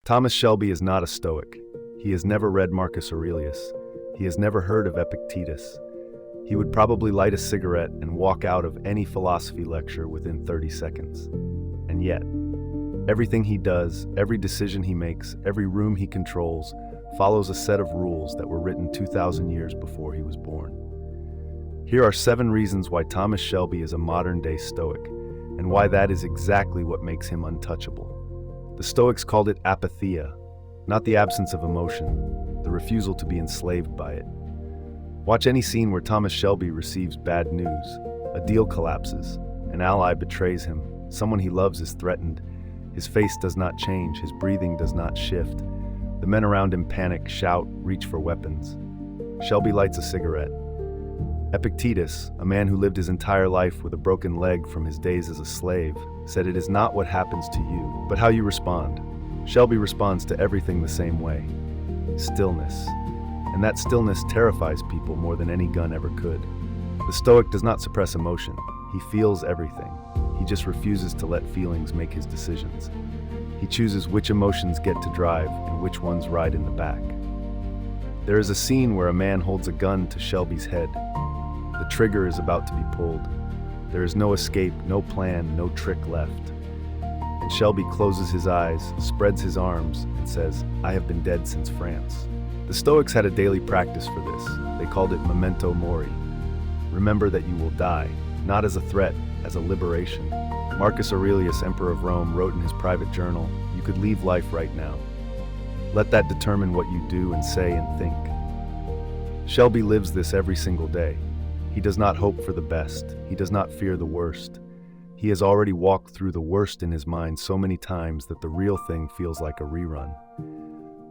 Thomas Shelby is not a Stoic. He has never read Marcus Aurelius. He has never heard of Epictetus. He would probably light a cigarette and walk out of any philosophy lecture within 30 seconds. And yet, everything he does, every decision he makes, every room he controls, follows a set of rules that were written 2,000 years before he was born. Here are 7 reasons why Thomas Shelby is a modern-day Stoic, and why that is exactly what makes him untouchable. The Stoics called it apatheia, not the absence of emotion, the refusal to be enslaved by it. Watch any scene where Thomas Shelby receives bad news. A deal collapses, an ally betrays him, someone he loves is threatened. His face does not change, his breathing does not shift. The men around him panic, shout, reach for weapons. Shelby lights a cigarette. Epictetus, a man who lived his entire life with a broken leg from his days as a slave, said it is not what happens to you, but how you respond. Shelby responds to everything the same way. Stillness. And that stillness terrifies people more than any gun ever could. The Stoic does not suppress emotion. He feels everything. He just refuses to let feelings make his decisions. He chooses which emotions get to drive and which ones ride in the back. There is a scene where a man holds a gun to Shelby's head. The trigger is about to be pulled. There is no escape, no plan, no trick left. And Shelby closes his eyes, spreads his arms, and says, "I have been dead since France." The Stoics had a daily practice for this. They called it memento mori. Remember that you will die, not as a threat, as a liberation. Marcus Aurelius, Emperor of Rome, wrote in his private journal, "You could leave life right now. Let that determine what you do and say and think." Shelby lives this every single day. He does not hope for the best. He does not fear the worst. He has already walked through the worst in his mind so many times that the real thing feels like a rerun.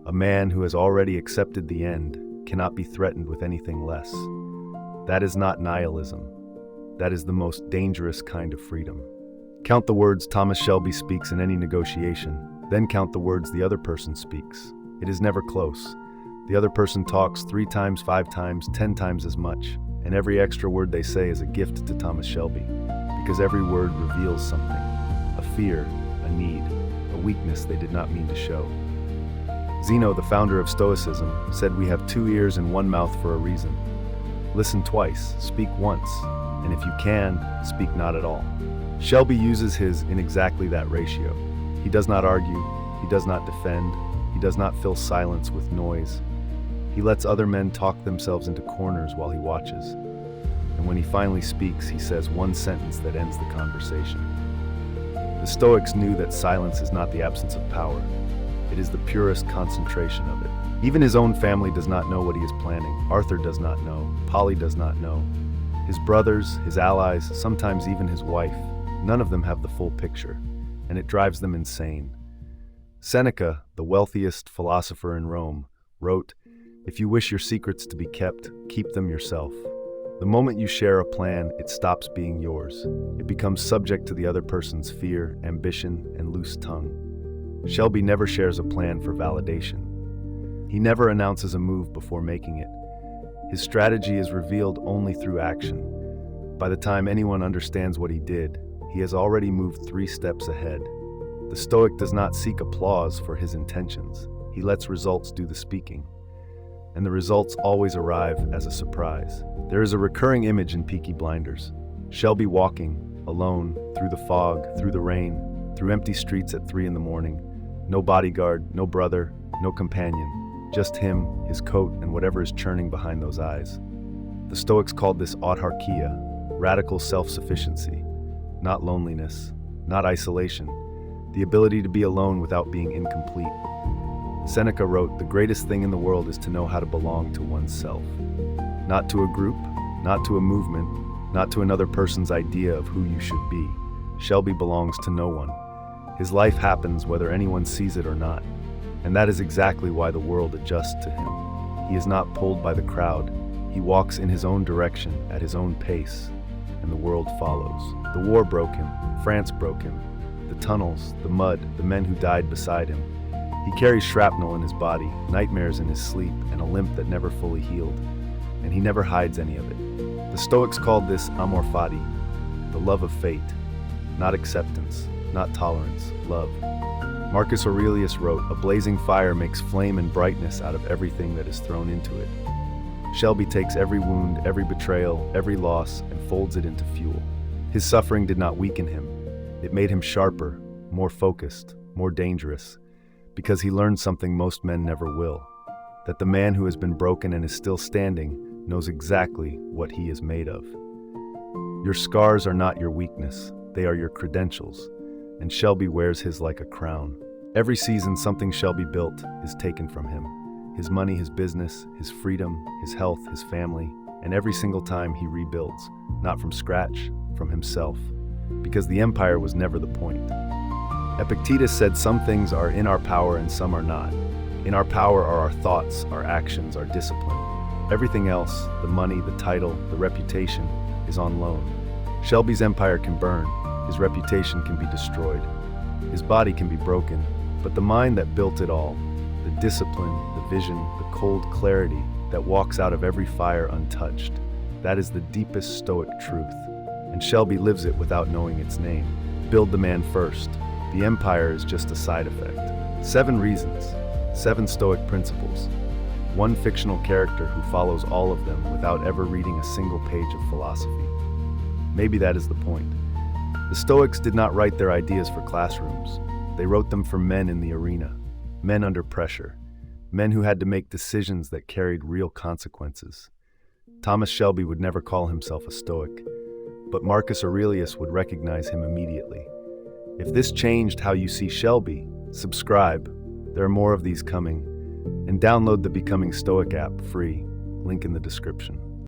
A man who has already accepted the end cannot be threatened with anything less. That is not nihilism. That is the most dangerous kind of freedom. Count the words Thomas Shelby speaks in any negotiation, then count the words the other person speaks. It is never close. The other person talks 3 times, 5 times, 10 times as much, and every extra word they say is a gift to Thomas Shelby, because every word reveals something, a fear, a need, a weakness they did not mean to show. Zeno, the founder of Stoicism, said we have 2 ears and 1 mouth for a reason. Listen twice, speak once, and if you can, speak not at all. Shelby uses his in exactly that ratio. He does not argue, he does not defend, he does not fill silence with noise. He lets other men talk themselves into corners while he watches. And when he finally speaks, he says one sentence that ends the conversation. The Stoics knew that silence is not the absence of power. It is the purest concentration of it. Even his own family does not know what he is planning. Arthur does not know. Polly does not know. His brothers, his allies, sometimes even his wife, none of them have the full picture, and it drives them insane. Seneca, the wealthiest philosopher in Rome, wrote, "If you wish your secrets to be kept, keep them yourself." The moment you share a plan, it stops being yours. It becomes subject to the other person's fear, ambition, and loose tongue. Shelby never shares a plan for validation. He never announces a move before making it. His strategy is revealed only through action. By the time anyone understands what he did, he has already moved 3 steps ahead. The Stoic does not seek applause for his intentions. He lets results do the speaking. And the results always arrive as a surprise. There is a recurring image in Peaky Blinders. Shelby walking, alone, through the fog, through the rain, through empty streets at 3 in the morning. No bodyguard, no brother, no companion. Just him, his coat, and whatever is churning behind those eyes. The Stoics called this autarkia, radical self-sufficiency. Not loneliness, not isolation. The ability to be alone without being incomplete. Seneca wrote, "The greatest thing in the world is to know how to belong to oneself. Not to a group, not to a movement, not to another person's idea of who you should be." Shelby belongs to no one. His life happens whether anyone sees it or not. And that is exactly why the world adjusts to him. He is not pulled by the crowd. He walks in his own direction, at his own pace, and the world follows. The war broke him. France broke him. The tunnels, the mud, the men who died beside him. He carries shrapnel in his body, nightmares in his sleep, and a limp that never fully healed. And he never hides any of it. The Stoics called this amor fati, the love of fate. Not acceptance, not tolerance, love. Marcus Aurelius wrote, "A blazing fire makes flame and brightness out of everything that is thrown into it." Shelby takes every wound, every betrayal, every loss, and folds it into fuel. His suffering did not weaken him. It made him sharper, more focused, more dangerous, because he learned something most men never will, that the man who has been broken and is still standing knows exactly what he is made of. Your scars are not your weakness, they are your credentials, and Shelby wears his like a crown. Every season something Shelby built is taken from him. His money, his business, his freedom, his health, his family, and every single time he rebuilds, not from scratch, from himself, because the empire was never the point. Epictetus said some things are in our power and some are not. In our power are our thoughts, our actions, our discipline. Everything else, the money, the title, the reputation, is on loan. Shelby's empire can burn, his reputation can be destroyed, his body can be broken, but the mind that built it all, the discipline, the vision, the cold clarity that walks out of every fire untouched, that is the deepest Stoic truth, and Shelby lives it without knowing its name. Build the man first. The empire is just a side effect. 7 reasons, 7 Stoic principles, 1 fictional character who follows all of them without ever reading a single page of philosophy. Maybe that is the point. The Stoics did not write their ideas for classrooms. They wrote them for men in the arena, men under pressure, men who had to make decisions that carried real consequences. Thomas Shelby would never call himself a Stoic, but Marcus Aurelius would recognize him immediately. If this changed how you see Shelby, subscribe. There are more of these coming. And download the Becoming Stoic app free. Link in the description.